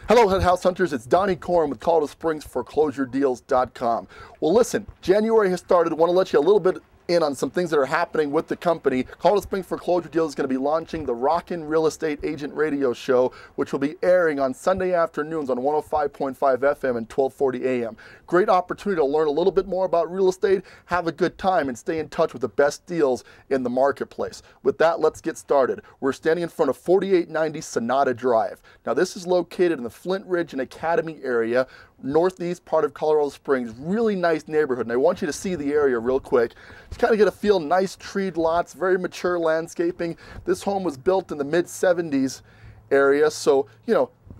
Hello, HUD House Hunters. It's Donnie Corn with Colorado Springs ForeclosureDeals.com. Well, listen, January has started. I want to let you a little bit in on some things that are happening with the company. Colorado Springs Foreclosure Deals is going to be launching the Rockin' Real Estate Agent Radio Show, which will be airing on Sunday afternoons on 105.5 FM and 1240 AM. Great opportunity to learn a little bit more about real estate, have a good time, and stay in touch with the best deals in the marketplace. With that, let's get started. We're standing in front of 4890 Sonata Drive. Now, this is located in the Flint Ridge and Academy area, northeast part of Colorado Springs. Really nice neighborhood, and I want you to see the area real quick. Just kind of get a feel. Nice treed lots, very mature landscaping. This home was built in the mid-70s area, so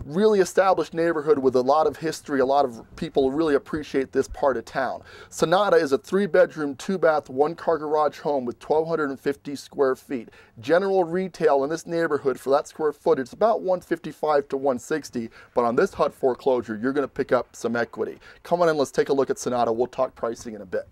really established neighborhood with a lot of history. A lot of people really appreciate this part of town. Sonata is a 3-bedroom, 2-bath, 1-car garage home with 1,250 square feet. General retail in this neighborhood for that square footage is about $155 to $160, but on this HUD foreclosure, you're going to pick up some equity. Come on in, let's take a look at Sonata. We'll talk pricing in a bit.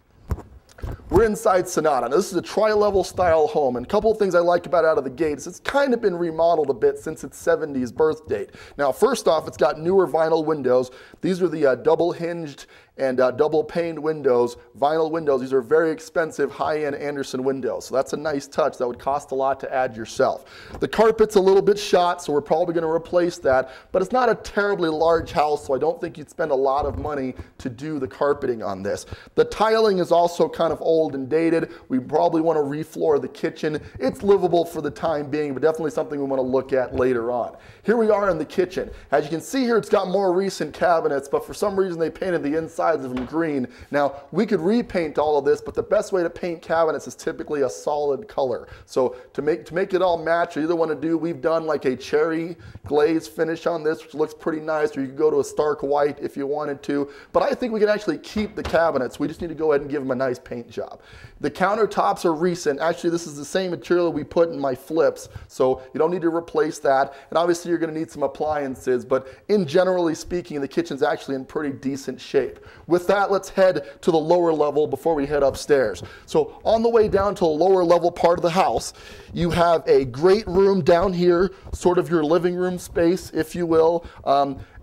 We're inside Sonata. Now, this is a tri-level style home, and a couple of things I like about it out of the gate is it's kind of been remodeled a bit since its 70s birth date. Now, first off, it's got newer vinyl windows. These are the double hinged and double paned windows, vinyl windows. These are very expensive high-end Anderson windows, so that's a nice touch. That would cost a lot to add yourself. The carpet's a little bit shot, so we're probably going to replace that, but it's not a terribly large house, so I don't think you'd spend a lot of money to do the carpeting on this. The tiling is also kind of old and dated. We probably want to refloor the kitchen. It's livable for the time being, but definitely something we want to look at later on. Here we are in the kitchen. As you can see here, it's got more recent cabinets, but for some reason they painted the insides of them green. Now, we could repaint all of this, but the best way to paint cabinets is typically a solid color. So to make it all match, you either want to do, we've done like a cherry glaze finish on this, which looks pretty nice, or you could go to a stark white if you wanted to. But I think we can actually keep the cabinets. We just need to go ahead and give them a nice paint job. The countertops are recent. Actually, this is the same material we put in my flips, so you don't need to replace that. And obviously, you're going to need some appliances, but generally speaking, the kitchen's actually in pretty decent shape. With that, let's head to the lower level before we head upstairs. So on the way down to the lower level part of the house, you have a great room down here, sort of your living room space, if you will.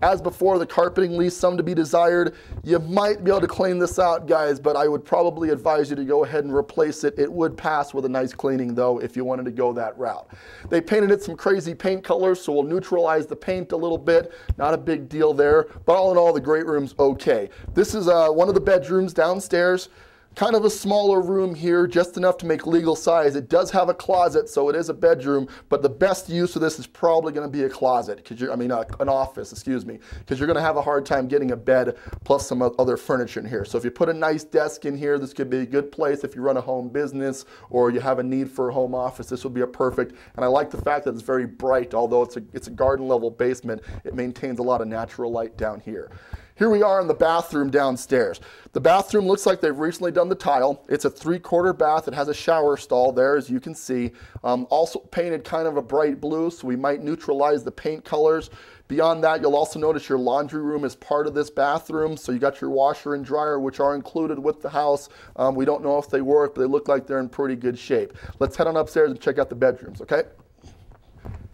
As before, the carpeting leaves some to be desired. You might be able to clean this out, guys, but I would probably advise you to go ahead and replace it. It would pass with a nice cleaning, though, if you wanted to go that route. They painted it some crazy paint colors, so we'll neutralize the paint a little bit. Not a big deal there, but all in all, the great room's okay. This is one of the bedrooms downstairs. Kind of a smaller room here, just enough to make legal size. It does have a closet, so it is a bedroom, but the best use of this is probably going to be a closet, an office, excuse me, because you're going to have a hard time getting a bed plus some other furniture in here. So if you put a nice desk in here, this could be a good place if you run a home business or you have a need for a home office. This would be a perfect, and I like the fact that it's very bright. Although it's a garden level basement, it maintains a lot of natural light down here. Here we are in the bathroom downstairs. The bathroom looks like they've recently done the tile. It's a 3/4 bath. It has a shower stall there, as you can see. Also painted kind of a bright blue, so we might neutralize the paint colors. Beyond that, you'll also notice your laundry room is part of this bathroom. So you got your washer and dryer, which are included with the house. We don't know if they work, but they look like they're in pretty good shape. Let's head on upstairs and check out the bedrooms, okay?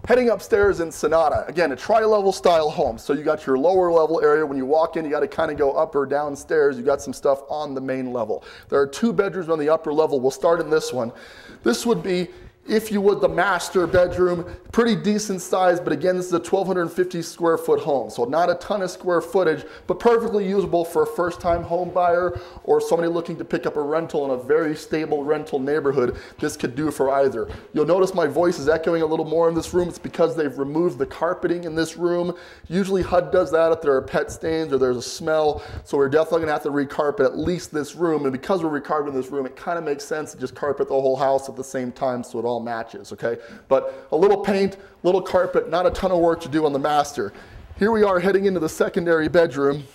Heading upstairs in Sonata, again, a tri-level style home. So you got your lower level area. When you walk in, you got to kind of go up or downstairs. You got some stuff on the main level. There are 2 bedrooms on the upper level. We'll start in this one. This would be, if you would, the master bedroom. Pretty decent size, but again, this is a 1,250 square foot home. So not a ton of square footage, but perfectly usable for a first-time home buyer or somebody looking to pick up a rental in a very stable rental neighborhood. This could do for either. You'll notice my voice is echoing a little more in this room. It's because they've removed the carpeting in this room. Usually HUD does that if there are pet stains or there's a smell. So we're definitely gonna have to recarpet at least this room. And because we're recarpeting this room, it kind of makes sense to just carpet the whole house at the same time so it all matches, okay? But a little paint, little carpet, not a ton of work to do on the master. Here we are heading into the secondary bedroom.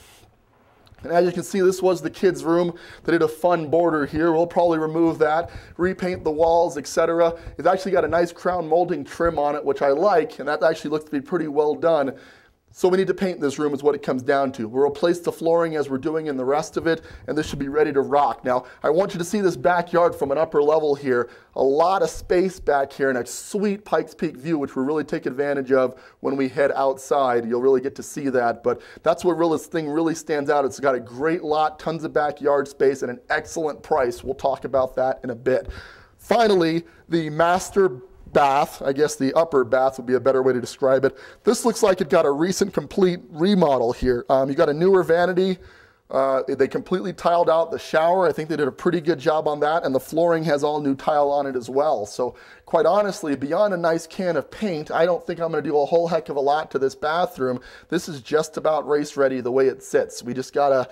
And as you can see, this was the kids' room. They did a fun border here. We'll probably remove that, repaint the walls, etc. It's actually got a nice crown molding trim on it, which I like, and that actually looks to be pretty well done. So we need to paint this room is what it comes down to. We'll replace the flooring as we're doing in the rest of it, and this should be ready to rock. Now, I want you to see this backyard from an upper level here. A lot of space back here and a sweet Pikes Peak view, which we'll really take advantage of when we head outside. You'll really get to see that, but that's where this thing really stands out. It's got a great lot, tons of backyard space, and an excellent price. We'll talk about that in a bit. Finally, the master bath, I guess the upper bath would be a better way to describe it. This looks like it got a recent complete remodel here. You got a newer vanity. They completely tiled out the shower. I think they did a pretty good job on that, and the flooring has all new tile on it as well. So quite honestly, beyond a nice can of paint, I don't think I'm going to do a whole heck of a lot to this bathroom. This is just about race ready the way it sits. We just gotta,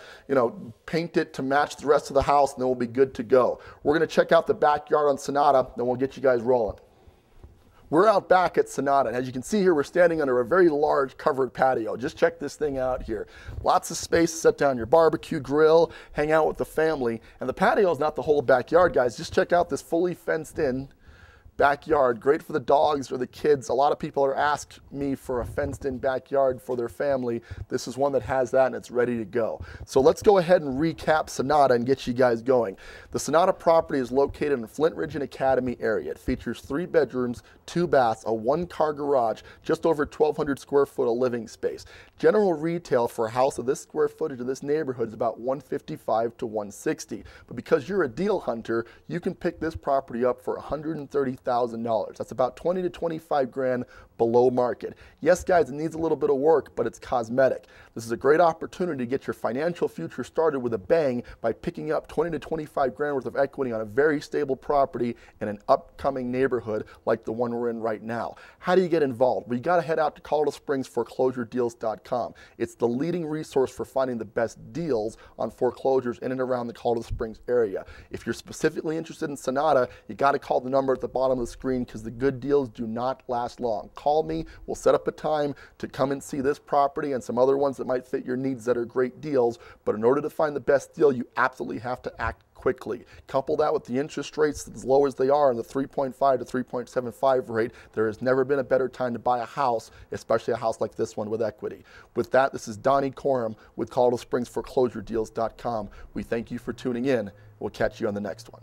paint it to match the rest of the house, and then we'll be good to go. We're going to check out the backyard on Sonata, then we'll get you guys rolling. We're out back at Sonata, and as you can see here, we're standing under a very large covered patio. Just check this thing out here. Lots of space to set down your barbecue grill, hang out with the family, and the patio is not the whole backyard, guys. Just check out this fully fenced in backyard, great for the dogs or the kids. A lot of people are asked me for a fenced in backyard for their family. This is one that has that and it's ready to go. So let's go ahead and recap Sonata and get you guys going. The Sonata property is located in the Flint Ridge and Academy area. It features 3 bedrooms, 2 baths, a 1-car garage, just over 1,200 square foot of living space. General retail for a house of this square footage in this neighborhood is about $155 to $160. But because you're a deal hunter, you can pick this property up for $130,000. That's about 20 to 25 grand below market. Yes, guys, it needs a little bit of work, but it's cosmetic. This is a great opportunity to get your financial future started with a bang by picking up 20 to 25 grand worth of equity on a very stable property in an upcoming neighborhood like the one we're in right now. How do you get involved? Well, you got to head out to Colorado Springs foreclosuredeals.com. It's the leading resource for finding the best deals on foreclosures in and around the Colorado Springs area. If you're specifically interested in Sonata, you got to call the number at the bottom of the screen because the good deals do not last long. Call me, we'll set up a time to come and see this property and some other ones that might fit your needs that are great deals, but in order to find the best deal, you absolutely have to act quickly. Couple that with the interest rates as low as they are in the 3.5 to 3.75 rate, there has never been a better time to buy a house, especially a house like this one with equity. With that, this is Donnie Coram with Colorado Springs foreclosuredeals.com. We thank you for tuning in. We'll catch you on the next one.